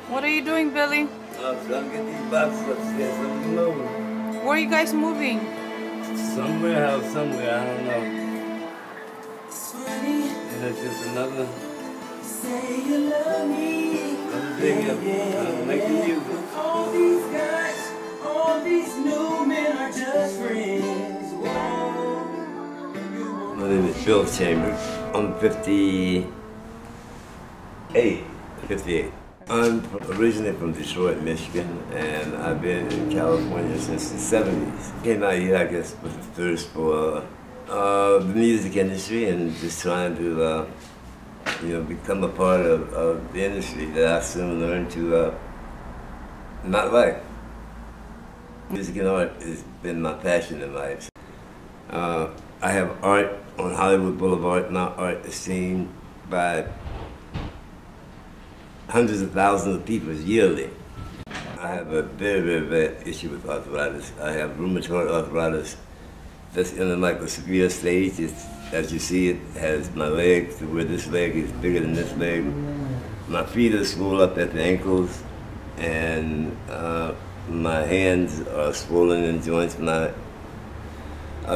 What are you doing, Billy? I'm trying to get these boxes upstairs so we can move them. Where are you guys moving? Somewhere else, somewhere, I don't know. And it's just another thing of making music. All these guys, all these new men are just friends. My name is Bill Chambers. I'm 58. I'm originally from Detroit, Michigan, and I've been in California since the 70s. Came out here, I guess, with the thirst for the music industry and just trying to, become a part of the industry that I soon learned to not like. Music and art has been my passion in life. I have art on Hollywood Boulevard. My art is seen by hundreds of thousands of people yearly. I have a very, very bad issue with arthritis. I have rheumatoid arthritis that's in like a severe stage. It's, as you see, it has my legs, where this leg is bigger than this leg. My feet are swollen up at the ankles, and my hands are swollen in joints, my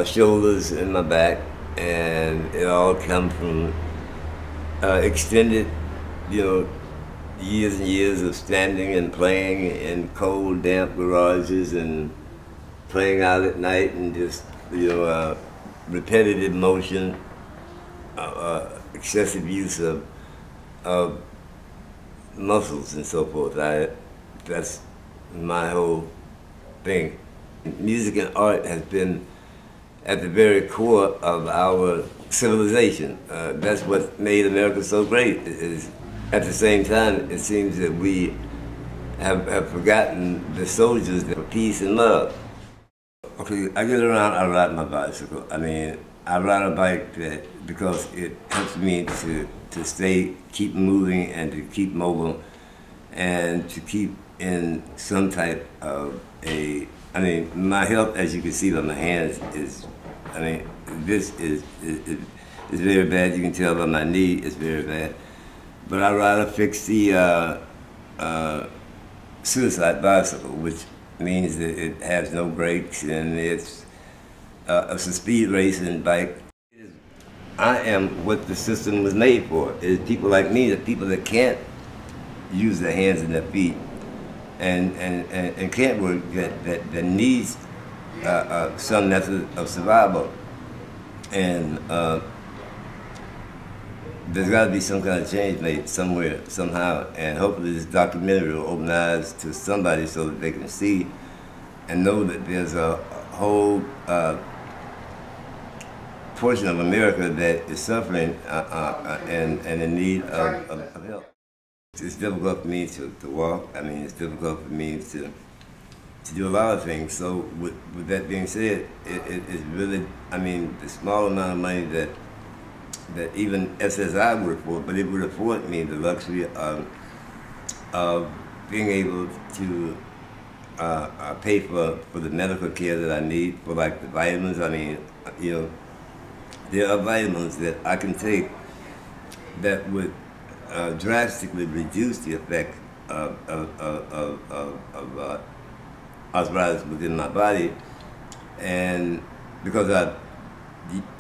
shoulders and my back, and it all comes from extended, years and years of standing and playing in cold, damp garages and playing out at night and just, repetitive motion, excessive use of muscles and so forth. That's my whole thing. Music and art has been at the very core of our civilization. That's what made America so great. At the same time, it seems that we have forgotten the soldiers for peace and love. Okay, I get around, I ride my bicycle. I ride a bike because it helps me to keep moving and to keep mobile and to keep in some type of my health, as you can see by my hands, this is very bad. You can tell by my knee, it's very bad. But I ride a fixie suicide bicycle, which means that it has no brakes and it's a speed racing bike. I am what the system was made for. It's people like me, the people that can't use their hands and their feet and can't work, that needs some method of survival. And there's got to be some kind of change made somewhere, somehow, and hopefully this documentary will open eyes to somebody so that they can see and know that there's a whole portion of America that is suffering and in need of help. It's difficult for me to walk. It's difficult for me to do a lot of things. So with that being said, it's really, the small amount of money that even SSI would afford, but it would afford me the luxury of being able to pay for the medical care that I need, for like the vitamins. There are vitamins that I can take that would drastically reduce the effect of arthritis within my body, and because I've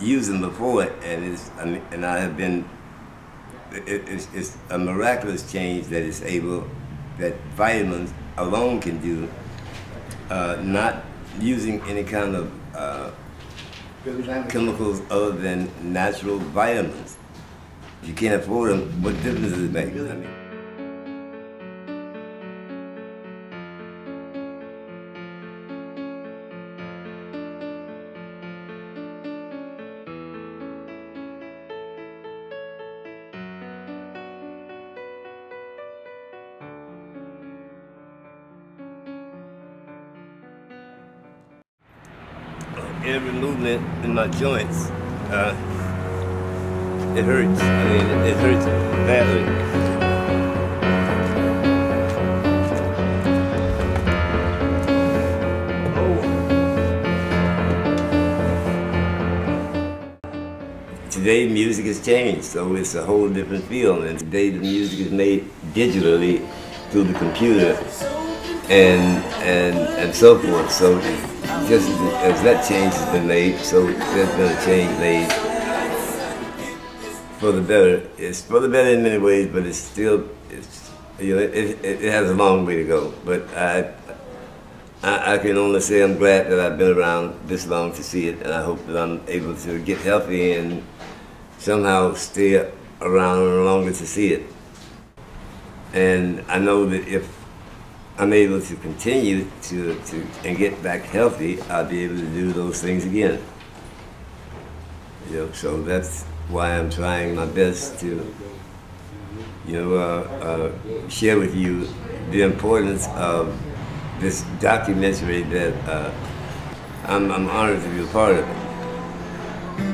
used them before, and I have been. It's a miraculous change that vitamins alone can do, not using any kind of chemicals other than natural vitamins. If you can't afford them, what difference does it make? Every movement in my joints, it hurts. It hurts badly. Today, music has changed, so it's a whole different field. And today, the music is made digitally through the computer and so forth. So just as that change has been made, so there's been a change made for the better. It's for the better in many ways, but it's still, it has a long way to go. But I can only say I'm glad that I've been around this long to see it, and I hope that I'm able to get healthy and somehow stay around longer to see it. And I know that if I'm able to continue to and get back healthy, I'll be able to do those things again. So that's why I'm trying my best to, share with you the importance of this documentary that I'm honored to be a part of it.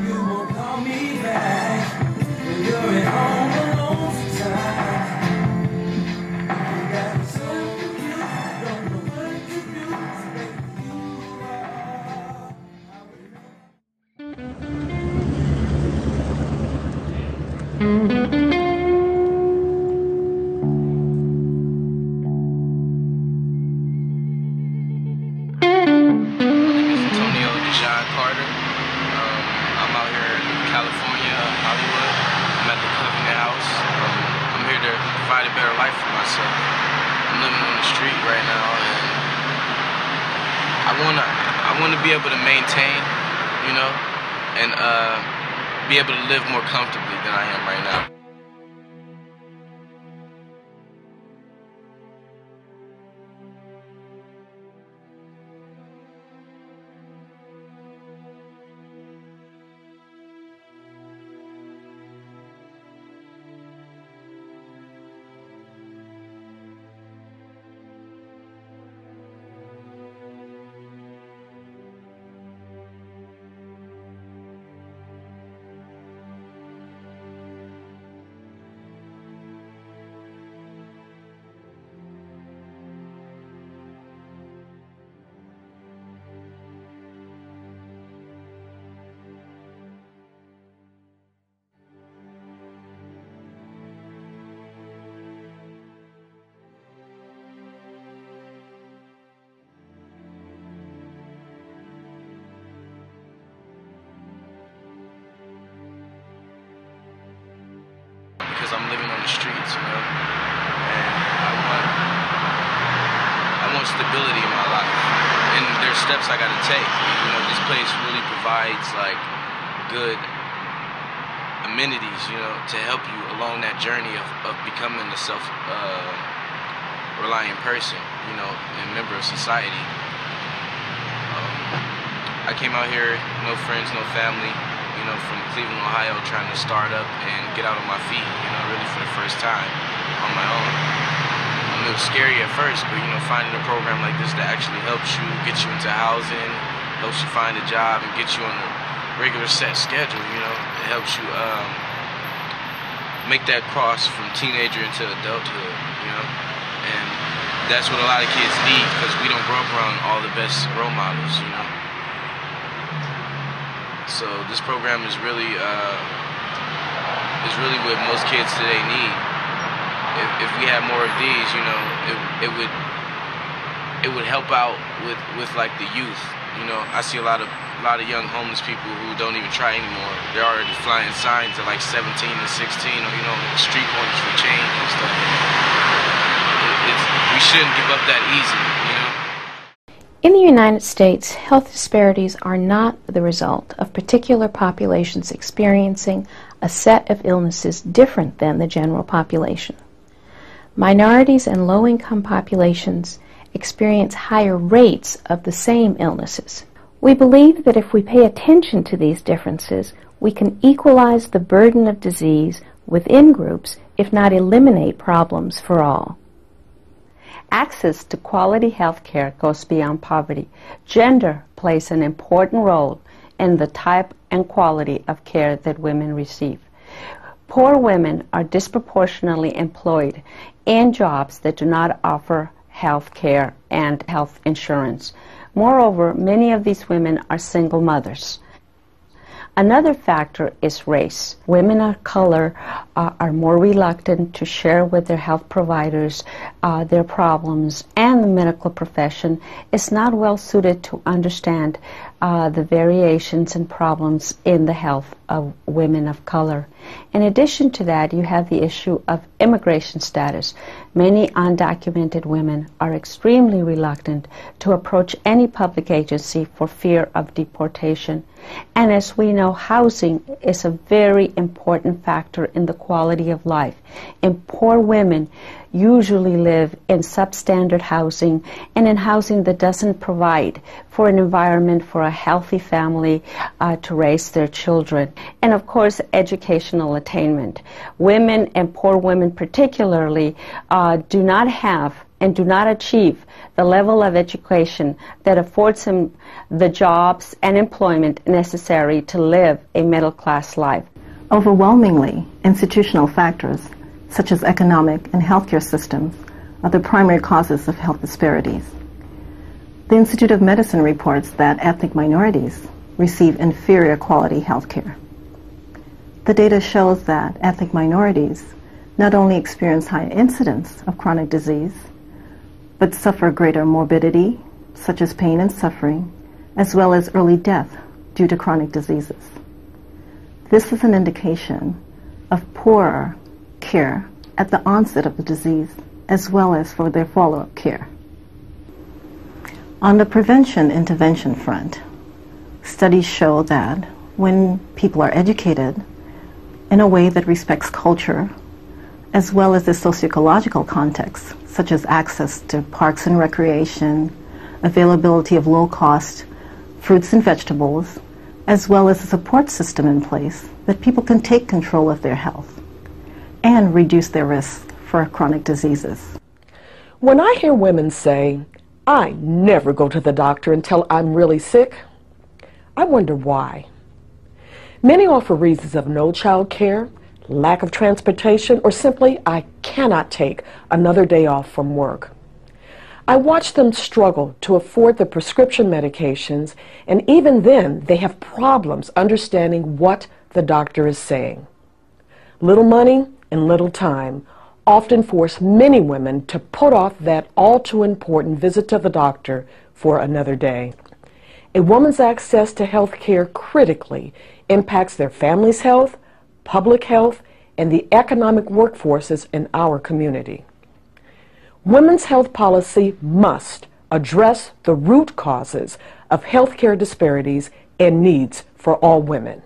You won't call me back when you're at home alone sometimes. You got me so confused, don't know what to do. Baby, you are. I'm out here in California, Hollywood. I'm at the Covenant House. I'm here to provide a better life for myself. I'm living on the street right now, and I wanna be able to maintain, and be able to live more comfortably than I am right now. Because I'm living on the streets, and I want stability in my life, and there's steps I gotta take. This place really provides like good amenities, to help you along that journey of becoming a self-reliant person, and member of society. I came out here, no friends, no family, from Cleveland, Ohio, trying to start up and get out on my feet, really for the first time on my own. It was scary at first, but finding a program like this that actually helps you, get you into housing, helps you find a job and get you on a regular set schedule, it helps you make that cross from teenager into adulthood, and that's what a lot of kids need, because we don't grow up around all the best role models, So this program is really what most kids today need. If we had more of these, it would help out with like the youth. I see a lot of young homeless people who don't even try anymore. They're already flying signs at like 17 and 16, or street corners for change and stuff. We shouldn't give up that easy, In the United States, health disparities are not the result of particular populations experiencing a set of illnesses different than the general population. Minorities and low-income populations experience higher rates of the same illnesses. We believe that if we pay attention to these differences, we can equalize the burden of disease within groups, if not eliminate problems for all. Access to quality health care goes beyond poverty. Gender plays an important role in the type and quality of care that women receive. Poor women are disproportionately employed in jobs that do not offer health care and health insurance. Moreover, many of these women are single mothers. Another factor is race. Women of color are more reluctant to share with their health providers their problems, and the medical profession is not well suited to understand the variations and problems in the health of women of color. In addition to that, you have the issue of immigration status. Many undocumented women are extremely reluctant to approach any public agency for fear of deportation. And as we know, housing is a very important factor in the quality of life. And poor women usually live in substandard housing, and in housing that doesn't provide for an environment for a healthy family to raise their children. And of course, educational attainment. Women, and poor women particularly, do not have and do not achieve the level of education that affords them the jobs and employment necessary to live a middle-class life. Overwhelmingly, institutional factors, such as economic and healthcare systems, are the primary causes of health disparities. The Institute of Medicine reports that ethnic minorities receive inferior quality healthcare. The data shows that ethnic minorities not only experience high incidence of chronic disease, but suffer greater morbidity, such as pain and suffering, as well as early death due to chronic diseases. This is an indication of poorer care at the onset of the disease, as well as for their follow-up care. On the prevention-intervention front, studies show that when people are educated in a way that respects culture, as well as the socio-ecological context, such as access to parks and recreation, availability of low-cost fruits and vegetables, as well as a support system in place, that people can take control of their health and reduce their risk for chronic diseases. When I hear women say, "I never go to the doctor until I'm really sick," I wonder why. Many offer reasons of no child care, lack of transportation, or simply, "I cannot take another day off from work." I watch them struggle to afford the prescription medications, and even then they have problems understanding what the doctor is saying. Little money and little time often force many women to put off that all too important visit to the doctor for another day. A woman's access to health care critically impacts their family's health, public health, and the economic workforces in our community. Women's health policy must address the root causes of healthcare disparities and needs for all women.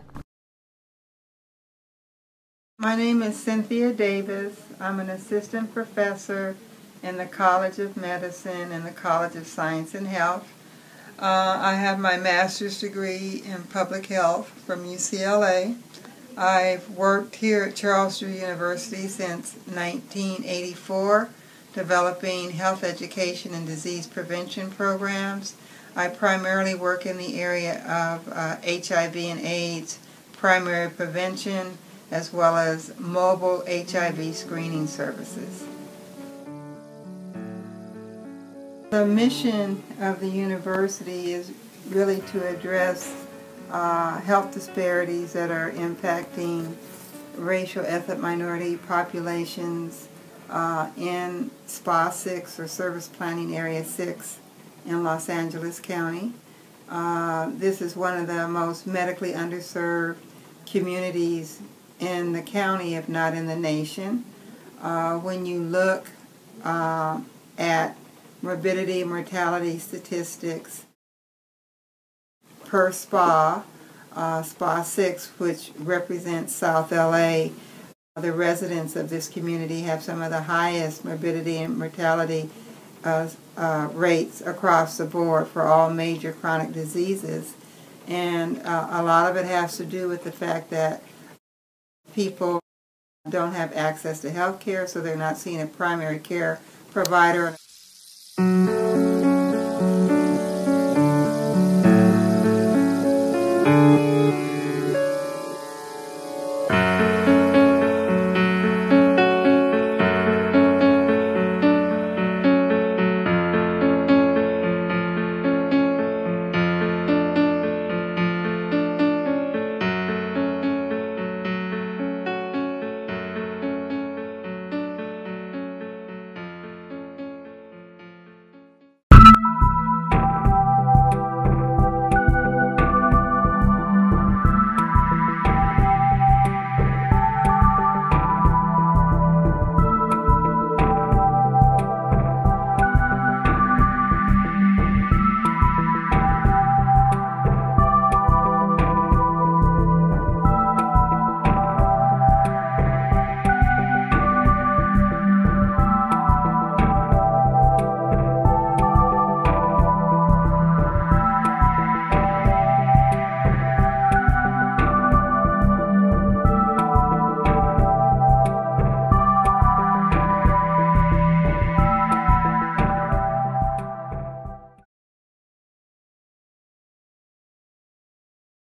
My name is Cynthia Davis. I'm an assistant professor in the College of Medicine and the College of Science and Health. I have my master's degree in public health from UCLA. I've worked here at Charles Drew University since 1984, developing health education and disease prevention programs. I primarily work in the area of HIV and AIDS, primary prevention, as well as mobile HIV screening services. The mission of the university is really to address health disparities that are impacting racial ethnic minority populations in SPA 6 or Service Planning Area 6 in Los Angeles County. This is one of the most medically underserved communities in the county, if not in the nation. When you look at morbidity and mortality statistics per SPA, SPA 6, which represents South LA, the residents of this community have some of the highest morbidity and mortality rates across the board for all major chronic diseases. And a lot of it has to do with the fact that people don't have access to health care, so they're not seeing a primary care provider.